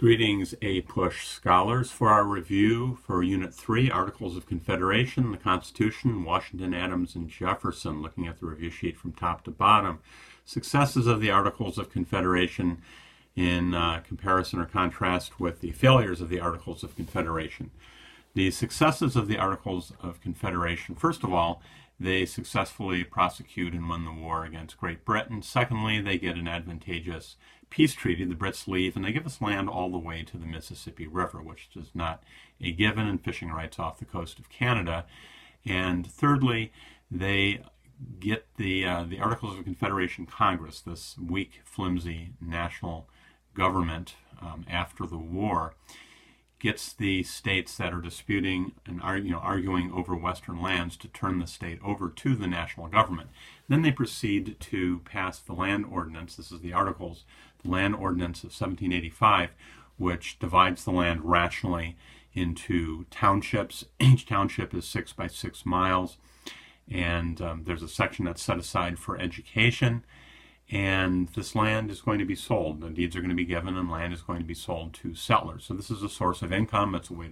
Greetings, APUSH scholars. For our review for Unit 3, Articles of Confederation, the Constitution, Washington, Adams, and Jefferson, looking at the review sheet from top to bottom. Successes of the Articles of Confederation in comparison or contrast with the failures of the Articles of Confederation. The successes of the Articles of Confederation, first of all, they successfully prosecute and win the war against Great Britain. Secondly, they get an advantageous peace treaty. The Brits leave, and they give us land all the way to the Mississippi River, which is not a given, and fishing rights off the coast of Canada. And thirdly, they get the Articles of Confederation Congress, this weak, flimsy national government after the war, gets the states that are disputing and arguing over Western lands to turn the state over to the national government. Then they proceed to pass the Land Ordinance. This is the Articles, the Land Ordinance of 1785, which divides the land rationally into townships. Each township is 6 by 6 miles, and there's a section that's set aside for education. And this land is going to be sold. The deeds are going to be given, and land is going to be sold to settlers. So this is a source of income. It's a way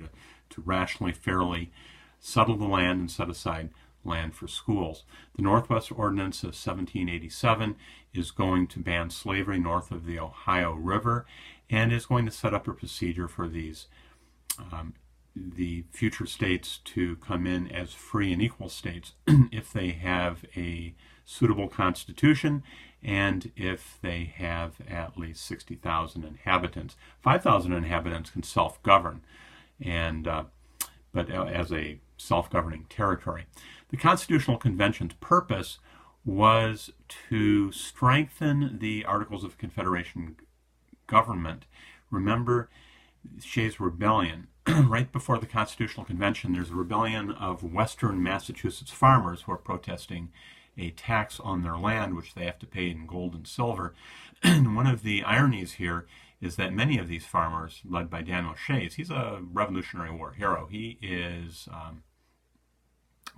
to rationally, fairly settle the land and set aside land for schools. The Northwest Ordinance of 1787 is going to ban slavery north of the Ohio River, and is going to set up a procedure for these the future states to come in as free and equal states if they have a suitable constitution and if they have at least 60,000 inhabitants. 5,000 inhabitants can self-govern, and but as a self-governing territory. The Constitutional Convention's purpose was to strengthen the Articles of Confederation government. Remember Shay's rebellion. Right before the Constitutional Convention, there's a rebellion of Western Massachusetts farmers who are protesting a tax on their land, which they have to pay in gold and silver. And one of the ironies here is that many of these farmers, led by Daniel Shay, he's a Revolutionary War hero. He is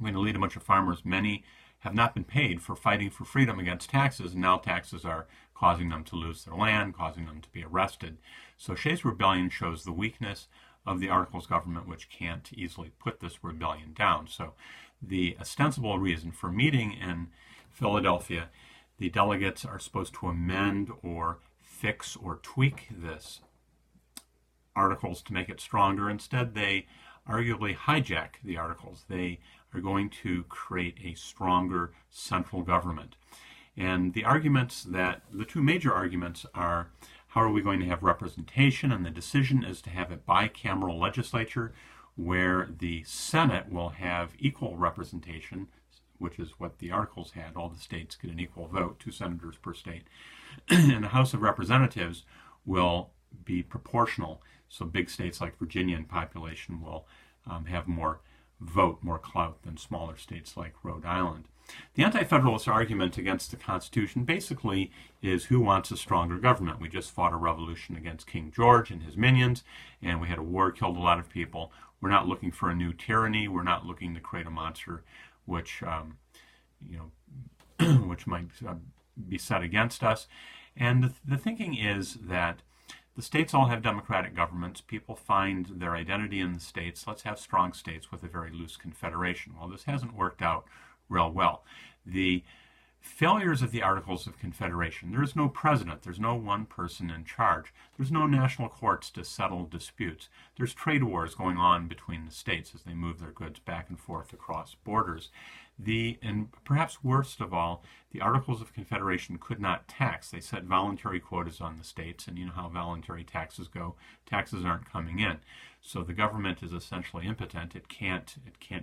going to lead a bunch of farmers. Many have not been paid for fighting for freedom against taxes, and now taxes are causing them to lose their land, causing them to be arrested. So Shay's rebellion shows the weakness of the Articles government, which can't easily put this rebellion down. So the ostensible reason for meeting in Philadelphia, the delegates are supposed to amend or fix or tweak this Articles to make it stronger. Instead, they arguably hijack the Articles. They are going to create a stronger central government. And the arguments the two major arguments are, how are we going to have representation? And the decision is to have a bicameral legislature where the Senate will have equal representation, which is what the Articles had. All the states get an equal vote, 2 senators per state. And the House of Representatives will be proportional. So big states like Virginia in population will have more vote, more clout than smaller states like Rhode Island. The anti-federalist argument against the Constitution basically is who wants a stronger government. We just fought a revolution against King George and his minions, and we had a war, killed a lot of people. We're not looking for a new tyranny. We're not looking to create a monster which which might be set against us. And the thinking is that the states all have democratic governments. People find their identity in the states. Let's have strong states with a very loose confederation. Well, this hasn't worked out real well. The failures of the Articles of Confederation: there is no president, there's no one person in charge, there's no national courts to settle disputes, there's trade wars going on between the states as they move their goods back and forth across borders. And perhaps worst of all, the Articles of Confederation could not tax. They set voluntary quotas on the states, and you know how voluntary taxes go. Taxes aren't coming in. So the government is essentially impotent. It can't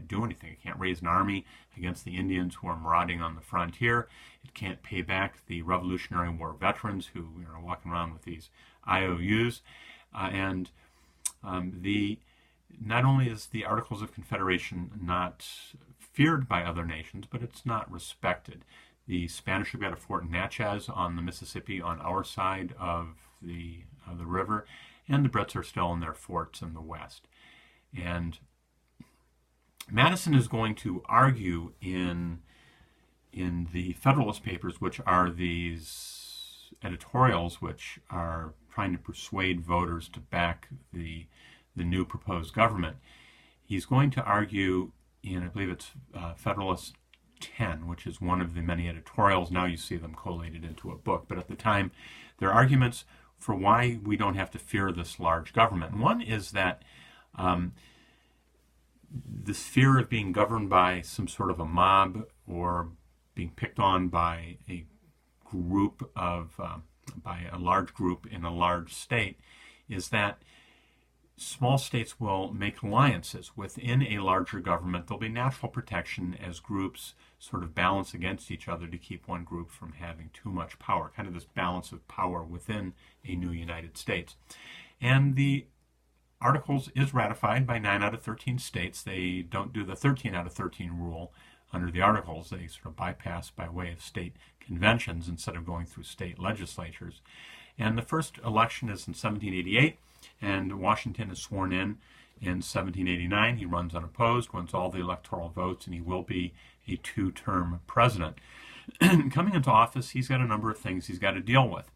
do anything. It can't raise an army against the Indians who are marauding on the frontier. It can't pay back the Revolutionary War veterans who are walking around with these IOUs. Not only is the Articles of Confederation not feared by other nations, but it's not respected. The Spanish have got a Fort Natchez on the Mississippi on our side of the river, and the Brits are still in their forts in the west. And Madison is going to argue in the Federalist Papers, which are these editorials which are trying to persuade voters to back the new proposed government. He's going to argue in, I believe it's Federalist 10, which is one of the many editorials. Now you see them collated into a book. But at the time, there are arguments for why we don't have to fear this large government. And one is that this fear of being governed by some sort of a mob or being picked on by a group of, by a large group in a large state, is that small states will make alliances within a larger government. There'll be natural protection as groups sort of balance against each other to keep one group from having too much power, kind of this balance of power within a new United States. And the Articles is ratified by 9 out of 13 states. They don't do the 13 out of 13 rule under the Articles. They sort of bypass by way of state conventions instead of going through state legislatures. And the first election is in 1788, and Washington is sworn in 1789. He runs unopposed, wins all the electoral votes, and he will be a two-term president. Coming into office, he's got a number of things he's got to deal with.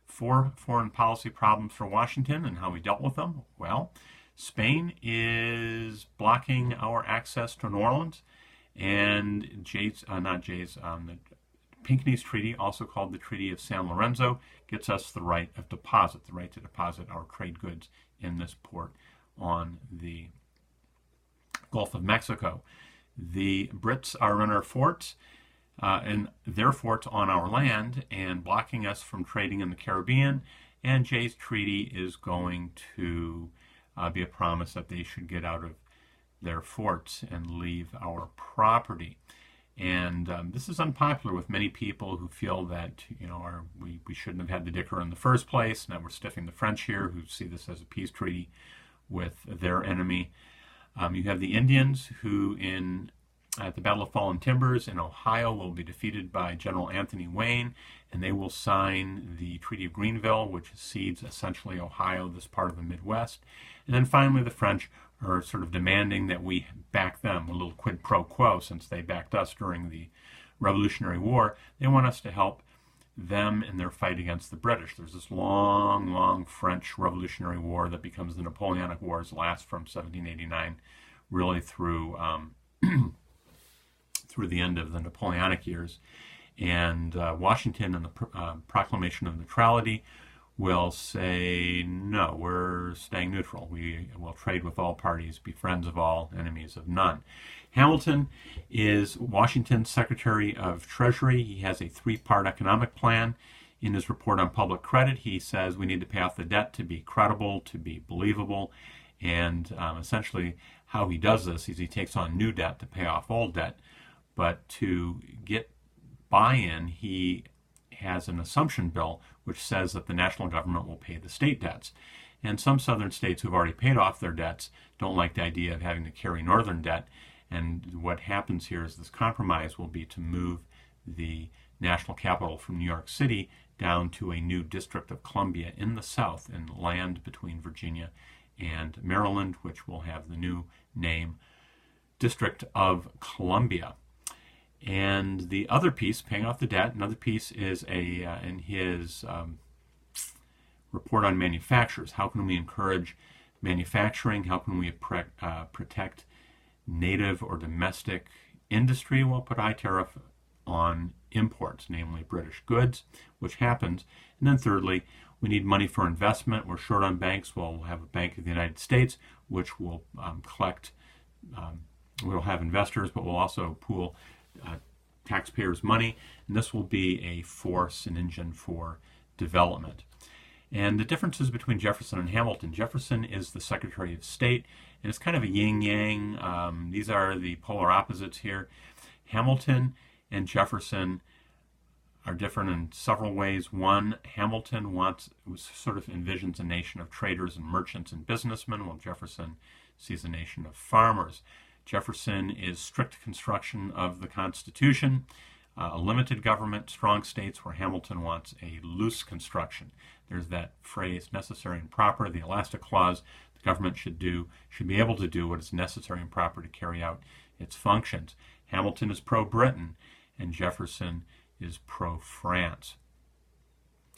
4 foreign policy problems for Washington and how we dealt with them. Well, Spain is blocking our access to New Orleans, and the Pinckney's Treaty, also called the Treaty of San Lorenzo, gets us the right of deposit, the right to deposit our trade goods in this port on the Gulf of Mexico. The Brits are in our forts, and their forts on our land, and blocking us from trading in the Caribbean. And Jay's treaty is going to be a promise that they should get out of their forts and leave our property. And this is unpopular with many people who feel that, you know, we shouldn't have had the dicker in the first place, and that we're stiffing the French here, who see this as a peace treaty with their enemy. You have the Indians who at the Battle of Fallen Timbers in Ohio will be defeated by General Anthony Wayne, and they will sign the Treaty of Greenville, which cedes essentially Ohio, this part of the Midwest. And then finally the French are sort of demanding that we back them, a little quid pro quo, since they backed us during the Revolutionary War. They want us to help them in their fight against the British. There's this long, long French Revolutionary War that becomes the Napoleonic Wars, lasts from 1789 really through through the end of the Napoleonic years. And Washington, in the Proclamation of Neutrality, will say, no, we're staying neutral. We will trade with all parties, be friends of all, enemies of none. Hamilton is Washington's Secretary of Treasury. He has a 3-part economic plan. In his report on public credit, he says we need to pay off the debt to be credible, to be believable. And essentially how he does this is he takes on new debt to pay off old debt. But to get buy-in, he has an assumption bill which says that the national government will pay the state debts. And some southern states who've already paid off their debts don't like the idea of having to carry northern debt. And what happens here is this compromise will be to move the national capital from New York City down to a new District of Columbia in the south, in land between Virginia and Maryland, which will have the new name District of Columbia. And the other piece, paying off the debt, another piece is in his report on manufacturers. How can we encourage manufacturing? How can we protect native or domestic industry? Well, put high tariff on imports, namely British goods, which happens. And then thirdly, we need money for investment. We're short on banks. We'll have a Bank of the United States, which will we'll have investors, but we'll also pool taxpayers' money, and this will be a force, an engine for development. And the differences between Jefferson and Hamilton: Jefferson is the Secretary of State, and it's kind of a yin-yang. These are the polar opposites here. Hamilton and Jefferson are different in several ways. One, Hamilton sort of envisions a nation of traders and merchants and businessmen, while Jefferson sees a nation of farmers. Jefferson is strict construction of the Constitution, a limited government, strong states, where Hamilton wants a loose construction. There's that phrase, necessary and proper, the elastic clause. The government should be able to do what is necessary and proper to carry out its functions. Hamilton is pro-Britain, and Jefferson is pro-France.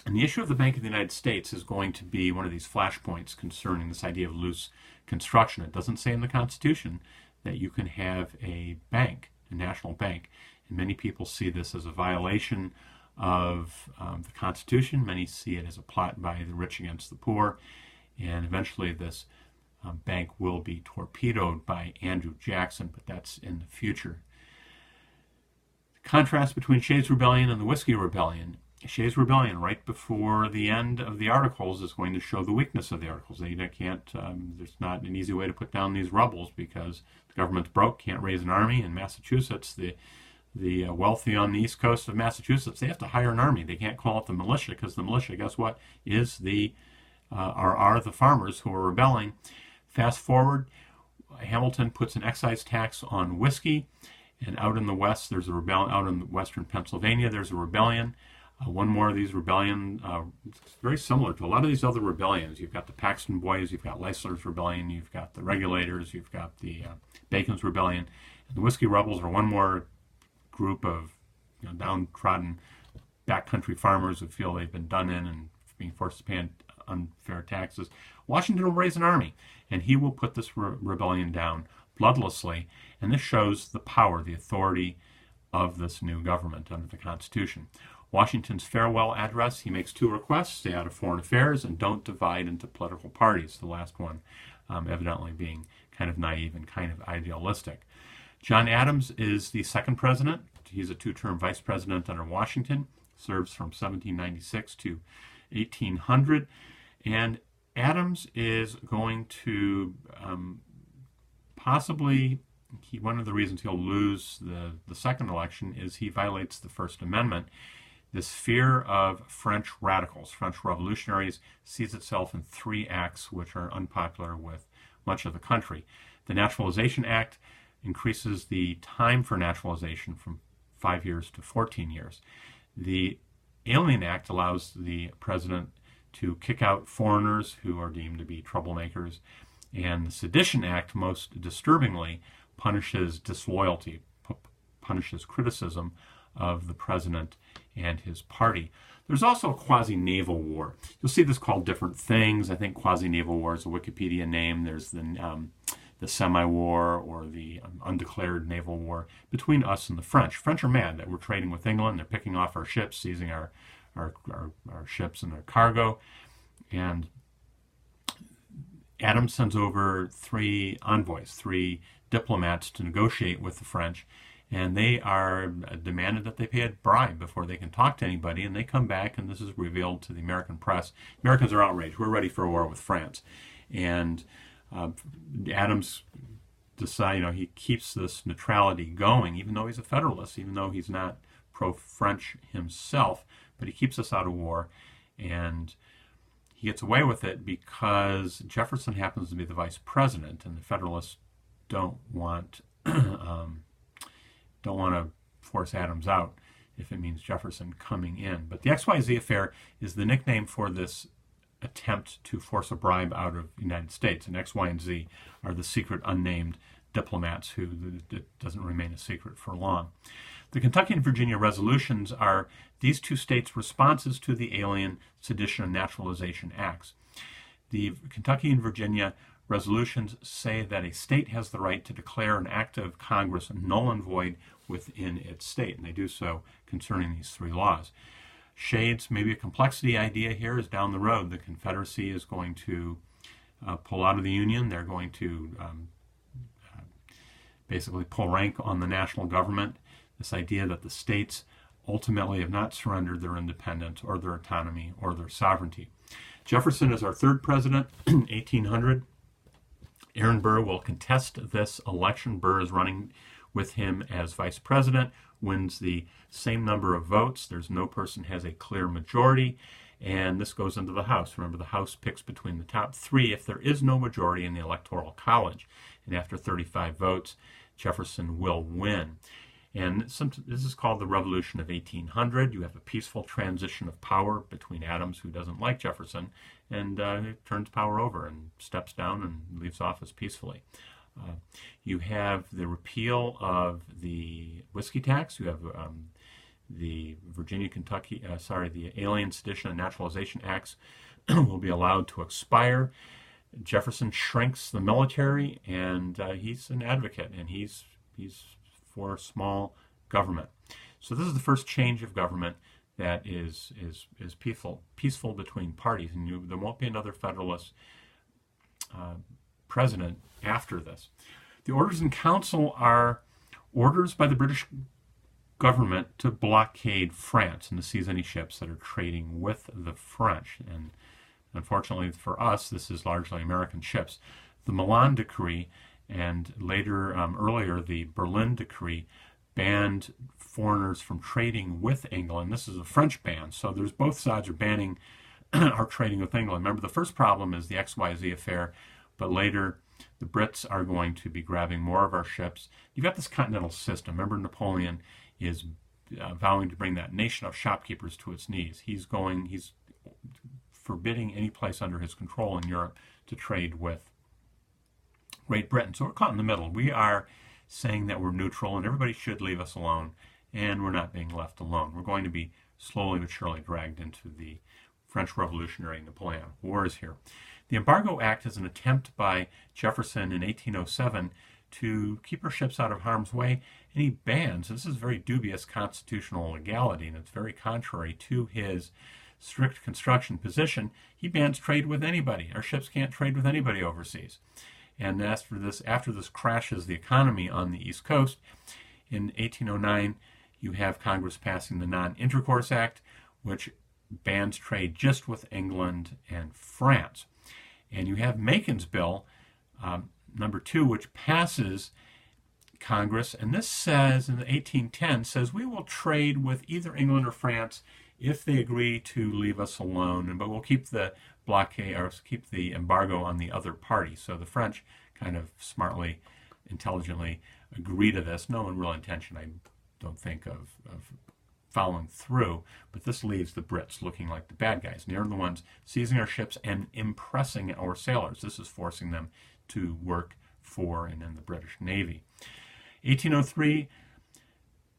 And the issue of the Bank of the United States is going to be one of these flashpoints concerning this idea of loose construction. It doesn't say in the Constitution that you can have a bank, a national bank. And many people see this as a violation of the Constitution. Many see it as a plot by the rich against the poor. And eventually this bank will be torpedoed by Andrew Jackson, but that's in the future. The contrast between Shay's Rebellion and the Whiskey Rebellion. Shay's Rebellion, right before the end of the Articles, is going to show the weakness of the Articles. They can't, there's not an easy way to put down these rebels because the government's broke, can't raise an army. In Massachusetts, the wealthy on the east coast of Massachusetts, they have to hire an army. They can't call it the militia because the militia, guess what, is are the farmers who are rebelling. Fast forward, Hamilton puts an excise tax on whiskey, and out in the west, there's a rebellion. Out in western Pennsylvania, there's a rebellion. One more of these rebellion, very similar to a lot of these other rebellions. You've got the Paxton Boys, you've got Leisler's Rebellion, you've got the Regulators, you've got the Bacon's Rebellion. And the Whiskey Rebels are one more group of downtrodden backcountry farmers who feel they've been done in and being forced to pay unfair taxes. Washington will raise an army, and he will put this rebellion down bloodlessly. And this shows the power, the authority of this new government under the Constitution. Washington's farewell address, he makes two requests: stay out of foreign affairs and don't divide into political parties. The last one evidently being kind of naive and kind of idealistic. John Adams is the second president. He's a two-term vice president under Washington, serves from 1796 to 1800. And Adams is going to possibly, one of the reasons he'll lose the second election is he violates the First Amendment. This fear of French radicals, French revolutionaries, sees itself in three acts which are unpopular with much of the country. The Naturalization Act increases the time for naturalization from 5 years to 14 years. The Alien Act allows the president to kick out foreigners who are deemed to be troublemakers. And the Sedition Act, most disturbingly, punishes disloyalty, punishes criticism of the president and his party. There's also a quasi-naval war. You'll see this called different things. I think quasi-naval war is a Wikipedia name. There's the semi-war or the undeclared naval war between us and the French. French are mad that we're trading with England. They're picking off our ships, seizing our ships and their cargo. And Adams sends over three envoys, three diplomats to negotiate with the French. And they are demanded that they pay a bribe before they can talk to anybody. And they come back, and this is revealed to the American press. Americans are outraged. We're ready for a war with France. And Adams decides, he keeps this neutrality going, even though he's a Federalist, even though he's not pro-French himself. But he keeps us out of war. And he gets away with it because Jefferson happens to be the vice president, and the Federalists don't want to force Adams out if it means Jefferson coming in. But the XYZ affair is the nickname for this attempt to force a bribe out of the United States. And X, Y, and Z are the secret unnamed diplomats who it doesn't remain a secret for long. The Kentucky and Virginia resolutions are these two states' responses to the Alien, Sedition, and Naturalization Acts. The Kentucky and Virginia resolutions say that a state has the right to declare an act of Congress null and void within its state, and they do so concerning these three laws. Shades, maybe a complexity idea here is down the road. The Confederacy is going to pull out of the Union. They're going to basically pull rank on the national government. This idea that the states ultimately have not surrendered their independence or their autonomy or their sovereignty. Jefferson is our third president, 1800. Aaron Burr will contest this election. Burr is running with him as vice president, wins the same number of votes. There's no person has a clear majority, and this goes into the House. Remember, the House picks between the top three if there is no majority in the Electoral College. And after 35 votes, Jefferson will win. And this is called the Revolution of 1800. You have a peaceful transition of power between Adams, who doesn't like Jefferson, and turns power over and steps down and leaves office peacefully. You have the repeal of the whiskey tax. You have the the Alien Sedition and Naturalization Acts will be allowed to expire. Jefferson shrinks the military, and he's an advocate, and he's for small government. So this is the first change of government that is peaceful between parties, and there won't be another Federalist president after this. The Orders in Council are orders by the British government to blockade France and to seize any ships that are trading with the French. And unfortunately for us, this is largely American ships. The Milan Decree and later, earlier, the Berlin Decree banned foreigners from trading with England. This is a French ban, so there's both sides are banning our trading with England. Remember, the first problem is the XYZ affair, but later the Brits are going to be grabbing more of our ships. You've got this continental system. Remember, Napoleon is vowing to bring that nation of shopkeepers to its knees. He's forbidding any place under his control in Europe to trade with Great Britain. So we're caught in the middle. We are saying that we're neutral and everybody should leave us alone, and we're not being left alone. We're going to be slowly but surely dragged into the French Revolutionary Napoleonic Wars here. The Embargo Act is an attempt by Jefferson in 1807 to keep our ships out of harm's way, and he bans, this is very dubious constitutional legality, and it's very contrary to his strict construction position, he bans trade with anybody. Our ships can't trade with anybody overseas. And after this crashes the economy on the East Coast, in 1809, you have Congress passing the Non-Intercourse Act, which bans trade just with England and France. And you have Macon's Bill, number 2, which passes Congress, and this says, in the 1810, says we will trade with either England or France if they agree to leave us alone, but we'll keep the blockade, or keep the embargo on the other party. So the French kind of smartly, intelligently agree to this. No in real intention, I don't think, of following through, but this leaves the Brits looking like the bad guys. And they're the ones seizing our ships and impressing our sailors. This is forcing them to work for and in the British Navy. 1803,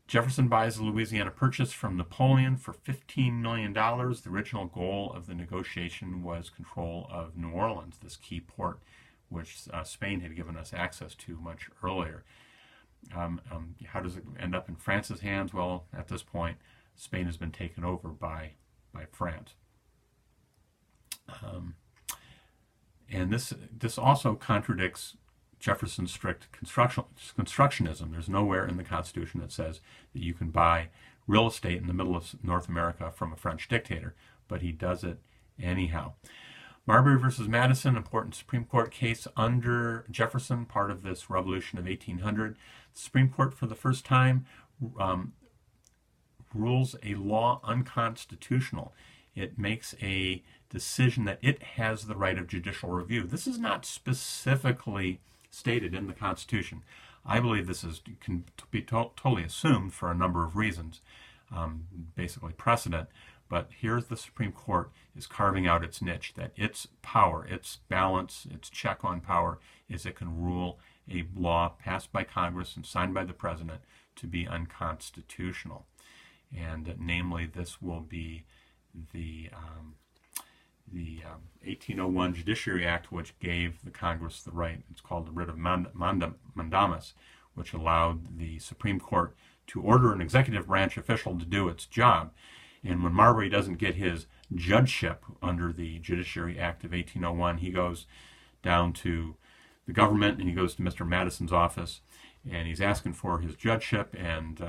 Jefferson buys the Louisiana Purchase from Napoleon for $15 million. The original goal of the negotiation was control of New Orleans, this key port which Spain had given us access to much earlier. How does it end up in France's hands? Well, at this point, Spain has been taken over by France. And this also contradicts Jefferson's strict constructionism. There's nowhere in the Constitution that says that you can buy real estate in the middle of North America from a French dictator, but he does it anyhow. Marbury versus Madison, important Supreme Court case under Jefferson, part of this revolution of 1800. The Supreme Court, for the first time, rules a law unconstitutional. It makes a decision that it has the right of judicial review. This is not specifically stated in the Constitution. I believe this can be totally assumed for a number of reasons, basically precedent. But here's the Supreme Court is carving out its niche, that its power, its balance, its check on power is it can rule a law passed by Congress and signed by the President to be unconstitutional. And namely, this will be the 1801 Judiciary Act, which gave the Congress the right, it's called the writ of mandamus, which allowed the Supreme Court to order an executive branch official to do its job. And when Marbury doesn't get his judgeship under the Judiciary Act of 1801, he goes down to the government and he goes to Mr. Madison's office and he's asking for his judgeship. And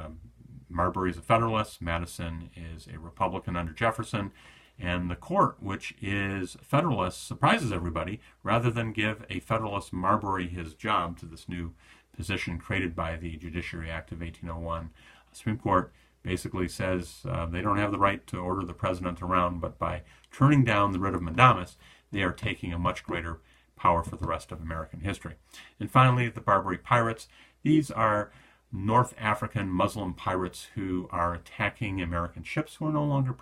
Marbury is a Federalist, Madison is a Republican under Jefferson. And the court, which is Federalist, surprises everybody. Rather than give a Federalist Marbury his job to this new position created by the Judiciary Act of 1801, the Supreme Court basically says they don't have the right to order the president around, but by turning down the writ of mandamus, they are taking a much greater power for the rest of American history. And finally, the Barbary Pirates. These are North African Muslim pirates who are attacking American ships who are no longer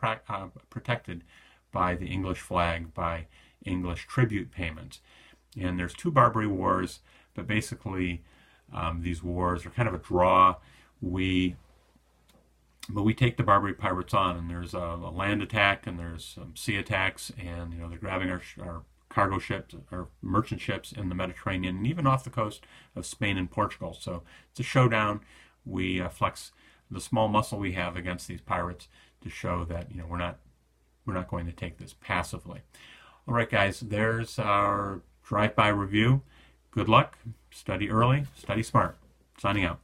protected by the English flag, by English tribute payments. And there's 2 Barbary Wars, but basically these wars are kind of a draw. We But we take the Barbary pirates on, and there's a land attack, and there's sea attacks, and they're grabbing our cargo ships, our merchant ships in the Mediterranean, and even off the coast of Spain and Portugal. So it's a showdown. We flex the small muscle we have against these pirates to show that we're not going to take this passively. All right, guys, there's our drive-by review. Good luck. Study early, study smart. Signing out.